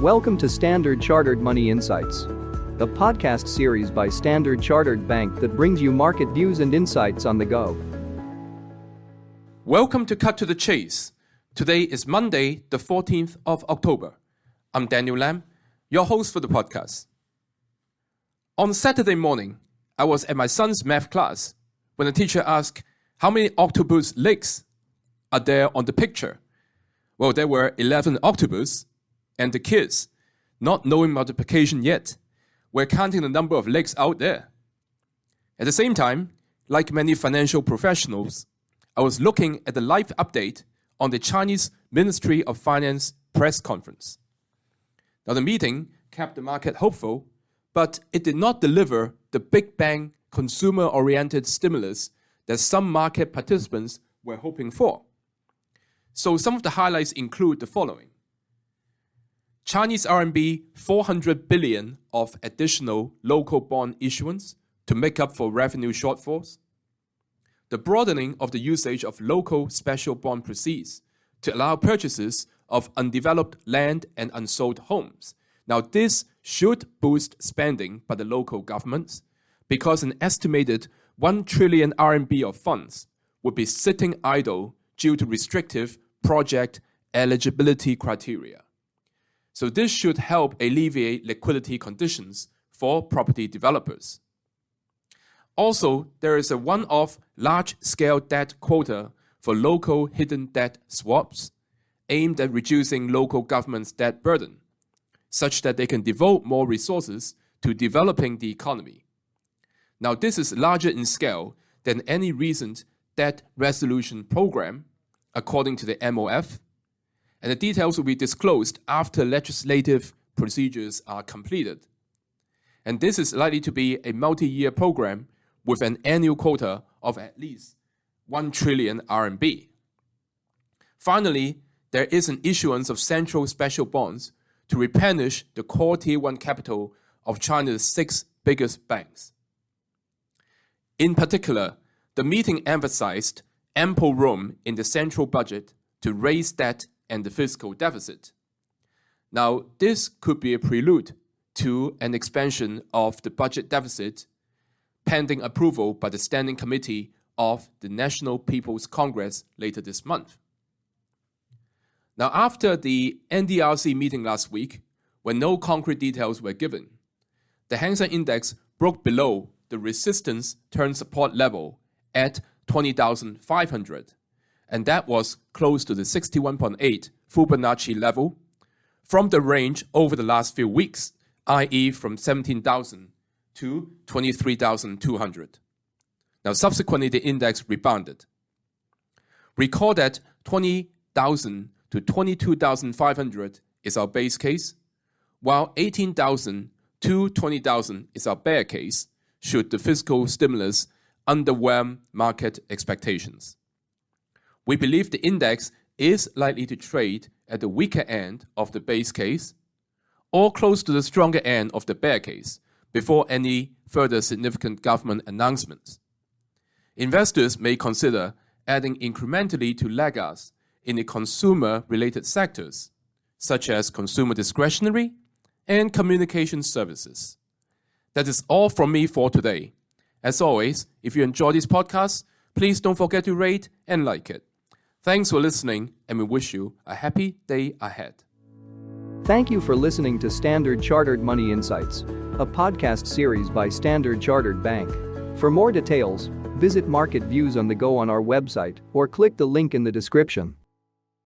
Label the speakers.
Speaker 1: Welcome to Standard Chartered Money Insights, a podcast series by Standard Chartered Bank that brings you market views and insights on the go.
Speaker 2: Welcome to Cut to the Chase. Today is Monday, the 14th of October. I'm Daniel Lam, your host for the podcast. On Saturday morning, I was at my son's math class when the teacher asked how many octopus legs are there on the picture. Well, there were 11 octopus, and the kids, not knowing multiplication yet, were counting the number of legs out there. At the same time, like many financial professionals, I was looking at the live update on the Chinese Ministry of Finance press conference. Now, the meeting kept the market hopeful, but it did not deliver the big bang consumer-oriented stimulus that some market participants were hoping for. So some of the highlights include the following. Chinese RMB 400 billion of additional local bond issuance to make up for revenue shortfalls. The broadening of the usage of local special bond proceeds to allow purchases of undeveloped land and unsold homes. Now, this should boost spending by the local governments because an estimated 1 trillion RMB of funds would be sitting idle due to restrictive project eligibility criteria. So this should help alleviate liquidity conditions for property developers. Also, there is a one-off large-scale debt quota for local hidden debt swaps aimed at reducing local government's debt burden, such that they can devote more resources to developing the economy. Now, this is larger in scale than any recent debt resolution program, according to the MOF, and the details will be disclosed after legislative procedures are completed. And this is likely to be a multi-year program with an annual quota of at least 1 trillion RMB. Finally, there is an issuance of central special bonds to replenish the core Tier 1 capital of China's 6 biggest banks. In particular, the meeting emphasized ample room in the central budget to raise debt and the fiscal deficit. Now, this could be a prelude to an expansion of the budget deficit pending approval by the Standing Committee of the National People's Congress later this month. Now, after the NDRC meeting last week, when no concrete details were given, the Hang Seng Index broke below the resistance turn support level at 20,500, and that was close to the 61.8 Fibonacci level from the range over the last few weeks, i.e. from 17,000 to 23,200. Now, subsequently, the index rebounded. Recall that 20,000 to 22,500 is our base case, while 18,000 to 20,000 is our bear case, should the fiscal stimulus underwhelm market expectations. We believe the index is likely to trade at the weaker end of the base case or close to the stronger end of the bear case before any further significant government announcements. Investors may consider adding incrementally to laggards in the consumer-related sectors, such as consumer discretionary and communication services. That is all from me for today. As always, if you enjoy this podcast, please don't forget to rate and like it. Thanks for listening, and we wish you a happy day ahead.
Speaker 1: Thank you for listening to Standard Chartered Money Insights, a podcast series by Standard Chartered Bank. For more details, visit Market Views on the Go on our website or click the link in the description.